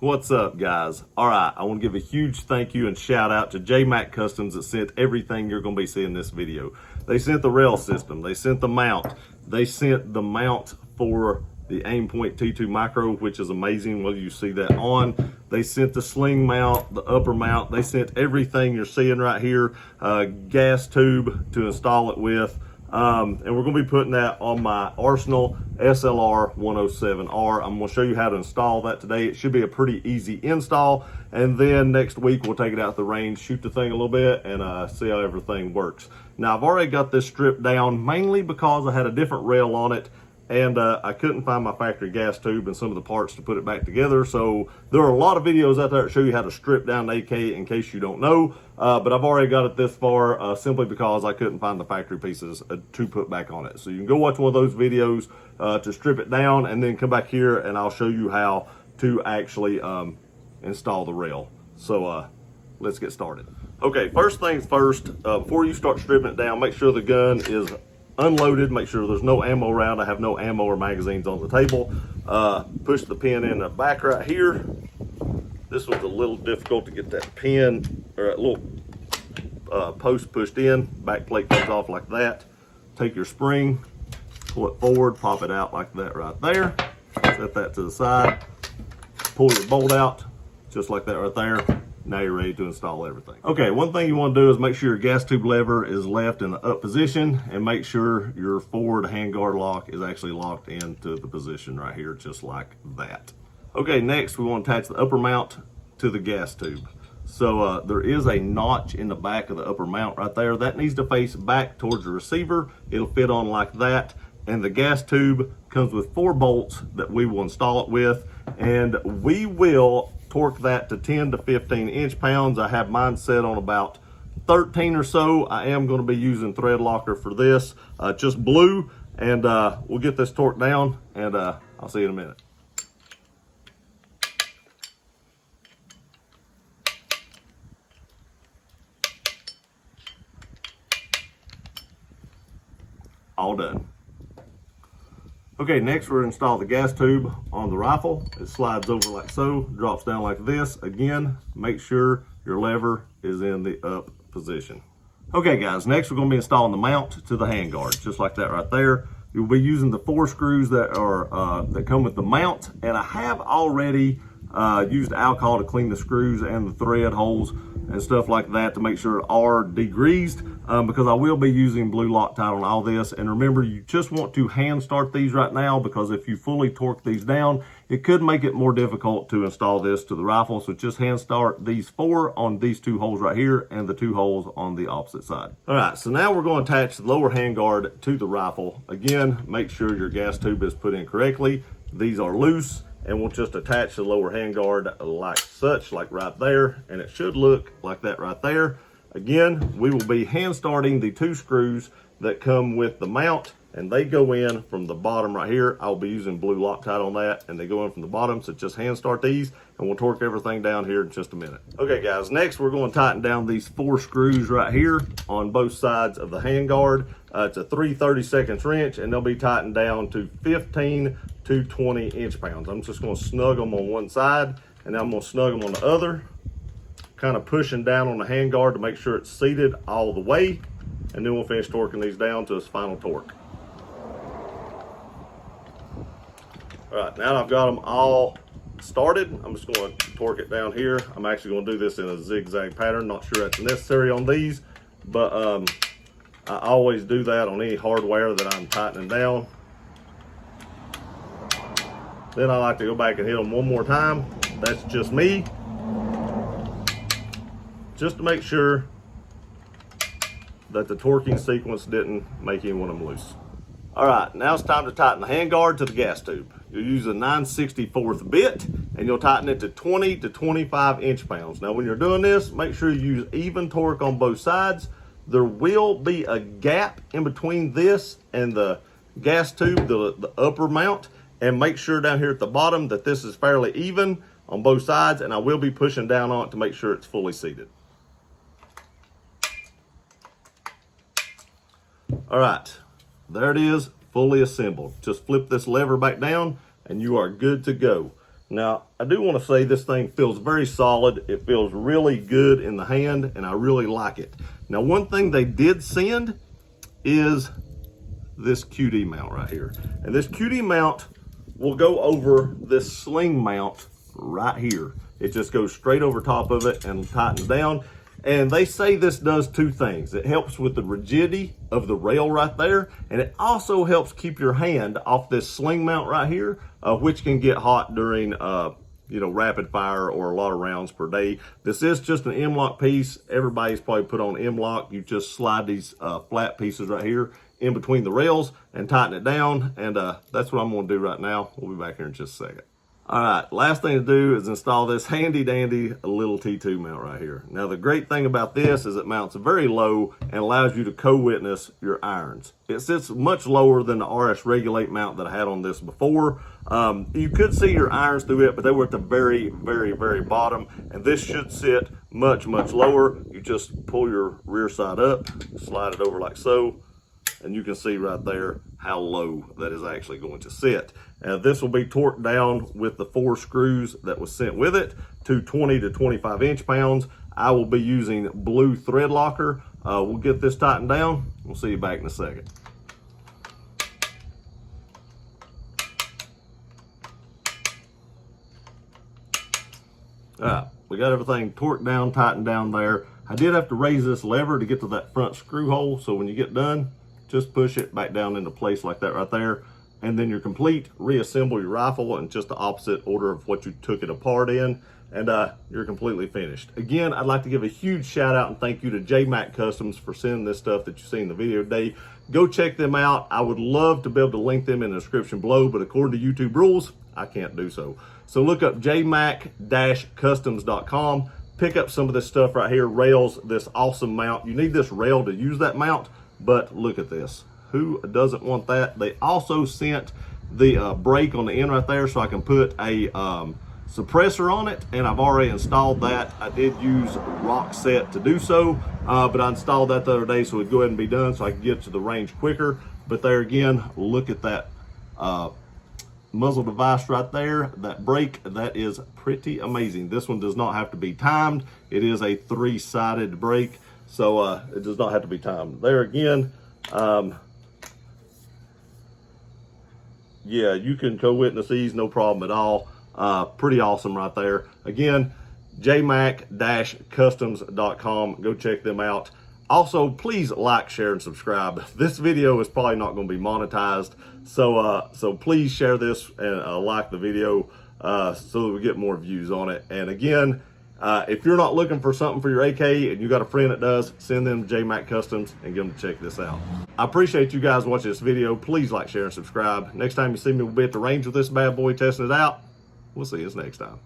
What's up, guys? All right, I want to give a huge thank you and shout out to Jmac Customs that sent everything you're going to be seeing in this video. They sent the rail system, they sent the mount, they sent the mount for the Aimpoint T2 Micro, which is amazing whether you see that on. They sent the sling mount, the upper mount, they sent everything you're seeing right here, gas tube to install it with. And we're going to be putting that on my Arsenal SLR 107R. I'm going to show you how to install that today. It should be a pretty easy install. And then next week, we'll take it out the range, shoot the thing a little bit, and see how everything works. Now, I've already got this stripped down, mainly because I had a different rail on it, and I couldn't find my factory gas tube and some of the parts to put it back together. So there are a lot of videos out there that show you how to strip down the AK in case you don't know. But I've already got it this far simply because I couldn't find the factory pieces to put back on it. So you can go watch one of those videos to strip it down, and then come back here and I'll show you how to actually install the rail. So let's get started. Okay, first things first, before you start stripping it down, make sure the gun is unloaded, make sure there's no ammo around. I have no ammo or magazines on the table. Push the pin in the back right here. This was a little difficult to get that pin or that little post pushed in. Back plate comes off like that. Take your spring, pull it forward, pop it out like that right there. Set that to the side. Pull your bolt out just like that right there. Now you're ready to install everything. Okay, one thing you want to do is make sure your gas tube lever is left in the up position, and make sure your forward handguard lock is actually locked into the position right here, just like that. Okay, next we want to attach the upper mount to the gas tube. So there is a notch in the back of the upper mount right there. That needs to face back towards the receiver. It'll fit on like that. And the gas tube comes with 4 bolts that we will install it with, and we will torque that to 10 to 15 inch-pounds. I have mine set on about 13 or so. I am going to be using thread locker for this, just blue, and we'll get this torqued down, and I'll see you in a minute. All done. Okay, next we're going to install the gas tube on the rifle. It slides over like so, drops down like this. Again, make sure your lever is in the up position. Okay guys, next we're going to be installing the mount to the handguard, just like that right there. You'll be using the 4 screws that are that come with the mount, and I have already used alcohol to clean the screws and the thread holes and stuff like that to make sure it are degreased, because I will be using blue Loctite on all this. And remember, you just want to hand start these right now, because if you fully torque these down, it could make it more difficult to install this to the rifle. So just hand start these 4 on these 2 holes right here and the 2 holes on the opposite side. All right, so now we're going to attach the lower handguard to the rifle. Again, make sure your gas tube is put in correctly. These are loose, and we'll just attach the lower handguard like such, like right there, and it should look like that right there. Again, we will be hand starting the 2 screws that come with the mount, and they go in from the bottom right here. I'll be using blue Loctite on that, and they go in from the bottom, so just hand start these, and we'll torque everything down here in just a minute. Okay guys, next we're going to tighten down these 4 screws right here on both sides of the handguard. It's a 3/32 wrench, and they'll be tightened down to 15 to 20 inch-pounds. I'm just going to snug them on one side, and then I'm going to snug them on the other, kind of pushing down on the handguard to make sure it's seated all the way, and then we'll finish torquing these down to its final torque. All right, now I've got them all started, I'm just going to torque it down here. I'm actually going to do this in a zigzag pattern. Not sure that's necessary on these, but I always do that on any hardware that I'm tightening down. Then I like to go back and hit them one more time. That's just me, just to make sure that the torquing sequence didn't make any one of them loose. All right, now it's time to tighten the handguard to the gas tube. You'll use a 9/64 bit, and you'll tighten it to 20 to 25 inch-pounds. Now when you're doing this, make sure you use even torque on both sides. There will be a gap in between this and the gas tube, the upper mount, and make sure down here at the bottom that this is fairly even on both sides, and I will be pushing down on it to make sure it's fully seated. All right, there it is, fully assembled. Just flip this lever back down and you are good to go. Now, I do want to say this thing feels very solid. It feels really good in the hand, and I really like it. Now, one thing they did send is this QD mount right here. And this QD mount will go over this sling mount right here. It just goes straight over top of it and tightens down. And they say this does two things. It helps with the rigidity of the rail right there, and it also helps keep your hand off this sling mount right here, which can get hot during rapid fire or a lot of rounds per day. This is just an M-lock piece. Everybody's probably put on M-lock. You just slide these flat pieces right here in between the rails and tighten it down, and that's what I'm going to do right now. We'll be back here in just a second. All right, last thing to do is install this handy dandy little T2 mount right here. Now, the great thing about this is it mounts very low and allows you to co-witness your irons. It sits much lower than the RS Regulate mount that I had on this before. You could see your irons through it, but they were at the very, very, very bottom, and this should sit much, much lower. You just pull your rear side up, slide it over like so, and you can see right there how low that is actually going to sit. This will be torqued down with the 4 screws that was sent with it to 20 to 25 inch-pounds. I will be using blue thread locker. We'll get this tightened down. We'll see you back in a second. All right, we got everything torqued down, tightened down there. I did have to raise this lever to get to that front screw hole, so when you get done, just push it back down into place like that right there, and then you're complete. Reassemble your rifle in just the opposite order of what you took it apart in, and you're completely finished. Again, I'd like to give a huge shout out and thank you to Jmac Customs for sending this stuff that you see in the video today. Go check them out. I would love to be able to link them in the description below, but according to YouTube rules, I can't do so. So look up jmac-customs.com. Pick up some of this stuff right here, rails, this awesome mount. You need this rail to use that mount, but look at this. Who doesn't want that? They also sent the brake on the end right there so I can put a suppressor on it, and I've already installed that. I did use rock set to do so, but I installed that the other day so it'd go ahead and be done so I can get to the range quicker. But there again, look at that muzzle device right there, that brake, that is pretty amazing. This one does not have to be timed. It is a 3-sided brake, so it does not have to be timed. There again, yeah, you can co-witness these, no problem at all. Pretty awesome right there. Again, jmac-customs.com. Go check them out. Also, please like, share, and subscribe. This video is probably not going to be monetized, so please share this and like the video so that we get more views on it. And again, if you're not looking for something for your AK and you got a friend that does, send them to Jmac Customs and get them to check this out. I appreciate you guys watching this video. Please like, share, and subscribe. Next time you see me, we'll be at the range with this bad boy testing it out. We'll see you next time.